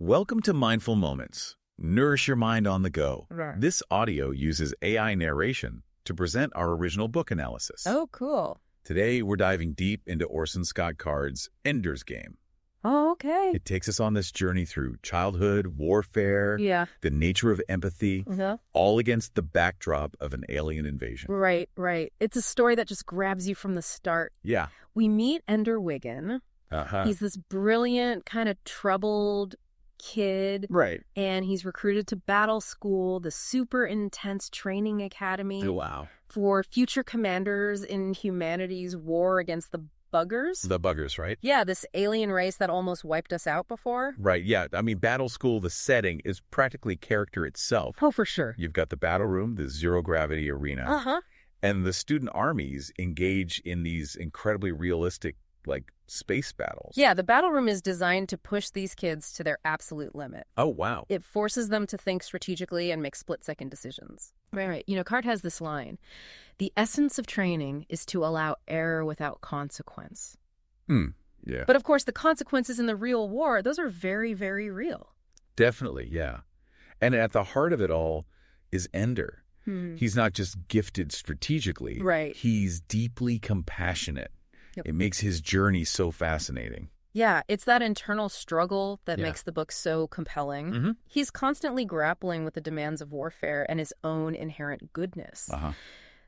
Welcome to Mindful Moments. Nourish your mind on the go. Right. This audio uses AI narration to present our original book analysis. Oh, cool. Today, we're diving deep into Orson Scott Card's Ender's Game. Oh, okay. It takes us on this journey through childhood, warfare, Yeah. the nature of empathy, all against the backdrop of an alien invasion. Right. It's a story that just grabs you from the start. Yeah. We meet Ender Wiggin. He's this brilliant, kind of troubled kid. Right. And he's recruited to battle school, the super intense training academy. Oh, wow. For future commanders in humanity's war against the buggers. The buggers, right? Yeah, this alien race that almost wiped us out before. Right, yeah. I mean, battle school, the setting is practically character itself. Oh, for sure. You've got the battle room, the zero-gravity arena. And the student armies engage in these incredibly realistic, space battles. Yeah, the battle room is designed to push these kids to their absolute limit. Oh, wow. It forces them to think strategically and make split-second decisions. Right. You know, Card has this line. The essence of training is to allow error without consequence. Yeah. But of course, the consequences in the real war, those are very, very real. Definitely, yeah. And at the heart of it all is Ender. He's not just gifted strategically. Right. He's deeply compassionate. Yep. It makes his journey so fascinating. Yeah, it's that internal struggle that makes the book so compelling. He's constantly grappling with the demands of warfare and his own inherent goodness.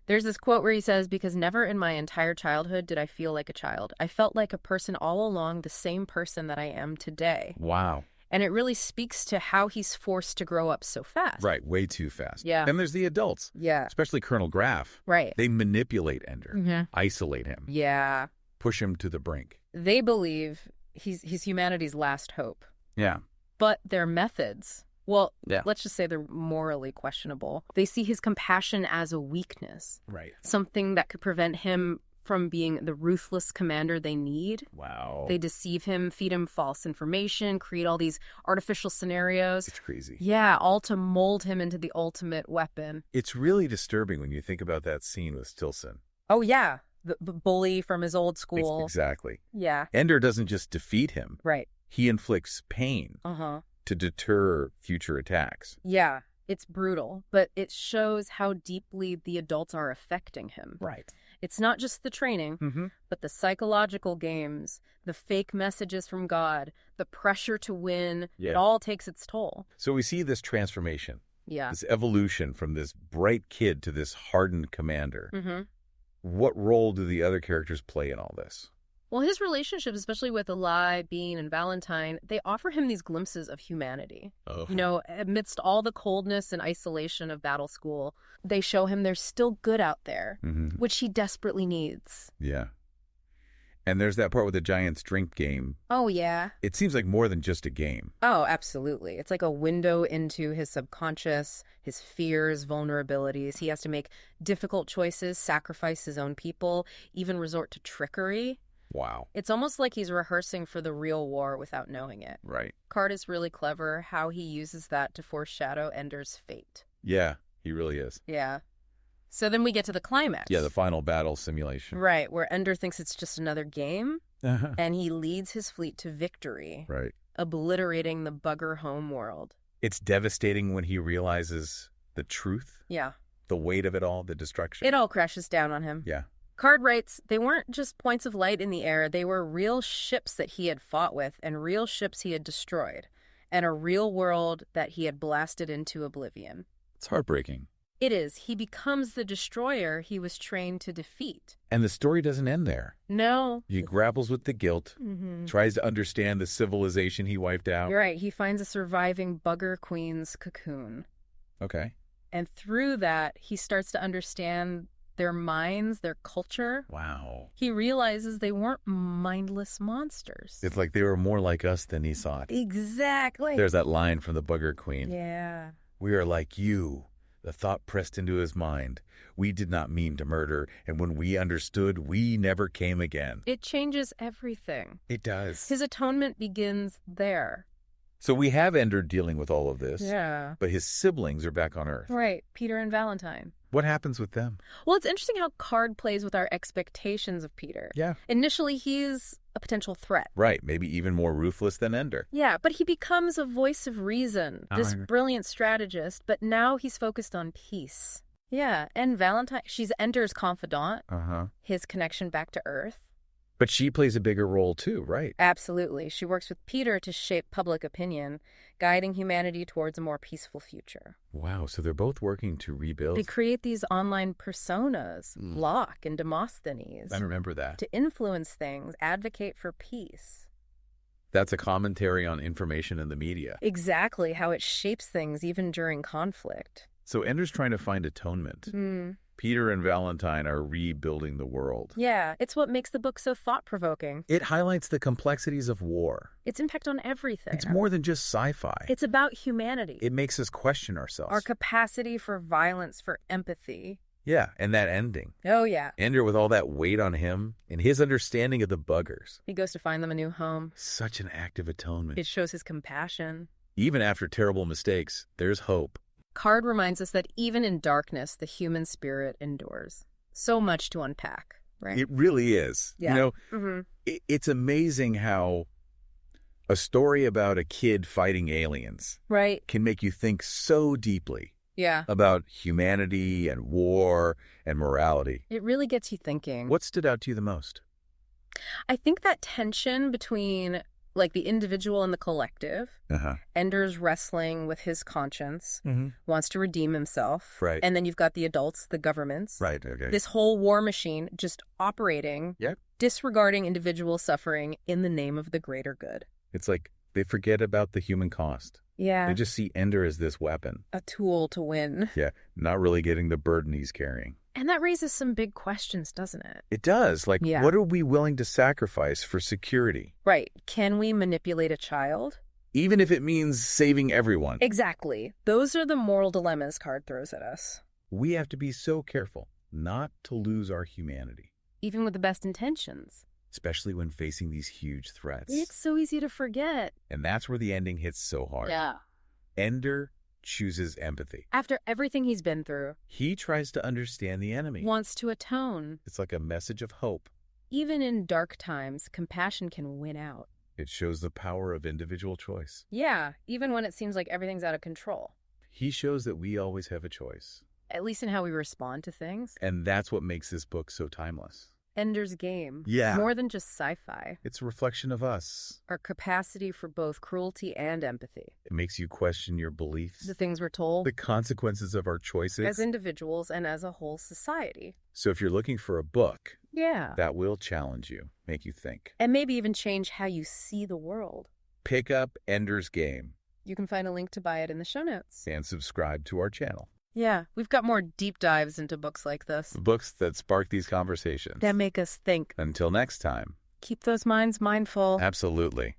There's this quote where he says, because never in my entire childhood did I feel like a child. I felt like a person all along, the same person that I am today. Wow. And it really speaks to how he's forced to grow up so fast. Right, way too fast. Yeah. And there's the adults. Yeah. Especially Colonel Graff. Right. They manipulate Ender, isolate him, Yeah. push him to the brink. They believe he's humanity's last hope. Yeah. But their methods, well, Yeah. let's just say they're morally questionable. They see his compassion as a weakness. Right. Something that could prevent him from being the ruthless commander they need. Wow. They deceive him, feed him false information, create all these artificial scenarios. It's crazy. Yeah, all to mold him into the ultimate weapon. It's really disturbing when you think about that scene with Stilson. Oh, yeah. The bully from his old school. Exactly. Yeah. Ender doesn't just defeat him. Right. He inflicts pain to deter future attacks. Yeah. It's brutal, but it shows how deeply the adults are affecting him. Right. It's not just the training, but the psychological games, the fake messages from God, the pressure to win. Yeah. It all takes its toll. So we see this transformation, Yeah. this evolution from this bright kid to this hardened commander. Mm-hmm. What role do the other characters play in all this? Well, his relationships, especially with Eli, Bean, and Valentine, they offer him these glimpses of humanity. Oh. You know, amidst all the coldness and isolation of battle school, they show him there's still good out there, which he desperately needs. Yeah. And there's that part with the Giants drink game. Oh, yeah. It seems like more than just a game. Oh, absolutely. It's like a window into his subconscious, his fears, vulnerabilities. He has to make difficult choices, sacrifice his own people, even resort to trickery. Wow. It's almost like he's rehearsing for the real war without knowing it. Right. Card is really clever how he uses that to foreshadow Ender's fate. Yeah, he really is. Yeah. So then we get to the climax. Yeah, the final battle simulation. Right, where Ender thinks it's just another game, and he leads his fleet to victory, Right. obliterating the bugger homeworld. It's devastating when he realizes the truth, Yeah. the weight of it all, the destruction. It all crashes down on him. Yeah. Card writes, they weren't just points of light in the air, they were real ships that he had fought with, and real ships he had destroyed, and a real world that he had blasted into oblivion. It's heartbreaking. It is. He becomes the destroyer he was trained to defeat. And the story doesn't end there. No. He grapples with the guilt, tries to understand the civilization he wiped out. You're right. He finds a surviving bugger queen's cocoon. Okay. And through that, he starts to understand their minds, their culture. Wow. He realizes they weren't mindless monsters. It's like they were more like us than he thought. Exactly. There's that line from the Bugger Queen. Yeah. We are like you. The thought pressed into his mind. We did not mean to murder, and when we understood, we never came again. It changes everything. It does. His atonement begins there. So we have Ender dealing with all of this. Yeah. But his siblings are back on Earth. Right. Peter and Valentine. What happens with them? Well, it's interesting how Card plays with our expectations of Peter. Yeah. Initially, he's a potential threat. Right. Maybe even more ruthless than Ender. Yeah, but he becomes a voice of reason, this brilliant strategist, but now he's focused on peace. Yeah, and Valentine, she's Ender's confidant, his connection back to Earth. But she plays a bigger role too, right? Absolutely. She works with Peter to shape public opinion, guiding humanity towards a more peaceful future. Wow, so they're both working to rebuild. They create these online personas, Locke and Demosthenes. I remember that. To influence things, advocate for peace. That's a commentary on information in the media. Exactly, how it shapes things even during conflict. So Ender's trying to find atonement. Peter and Valentine are rebuilding the world. Yeah, it's what makes the book so thought-provoking. It highlights the complexities of war. Its impact on everything. It's more than just sci-fi. It's about humanity. It makes us question ourselves. Our capacity for violence, for empathy. Yeah, and that ending. Oh, yeah. Ender with all that weight on him and his understanding of the buggers. He goes to find them a new home. Such an act of atonement. It shows his compassion. Even after terrible mistakes, there's hope. Card reminds us that even in darkness, the human spirit endures. So much to unpack, right? It really is. Yeah. You know, it's amazing how a story about a kid fighting aliens can make you think so deeply about humanity and war and morality. It really gets you thinking. What stood out to you the most? I think that tension between like the individual and the collective. Ender's wrestling with his conscience, wants to redeem himself. Right. And then you've got the adults, the governments. Right, okay. This whole war machine just operating, disregarding individual suffering in the name of the greater good. It's like they forget about the human cost. Yeah. They just see Ender as this weapon. A tool to win. Yeah, not really getting the burden he's carrying. And that raises some big questions, doesn't it? It does. Like, what are we willing to sacrifice for security? Right. Can we manipulate a child? Even if it means saving everyone. Exactly. Those are the moral dilemmas Card throws at us. We have to be so careful not to lose our humanity. Even with the best intentions. Especially when facing these huge threats. It's so easy to forget. And that's where the ending hits so hard. Yeah. Ender chooses empathy. After everything he's been through, he tries to understand the enemy. Wants to atone. It's like a message of hope. Even in dark times, compassion can win out. It shows the power of individual choice. Yeah, even when it seems like everything's out of control. He shows that we always have a choice. At least in how we respond to things. And that's what makes this book so timeless. Ender's Game. Yeah. More than just sci-fi. It's a reflection of us. Our capacity for both cruelty and empathy. It makes you question your beliefs. The things we're told. The consequences of our choices. As individuals and as a whole society. So if you're looking for a book, that will challenge you, make you think. And maybe even change how you see the world. Pick up Ender's Game. You can find a link to buy it in the show notes. And subscribe to our channel. Yeah, we've got more deep dives into books like this. Books that spark these conversations. That make us think. Until next time. Keep those minds mindful. Absolutely.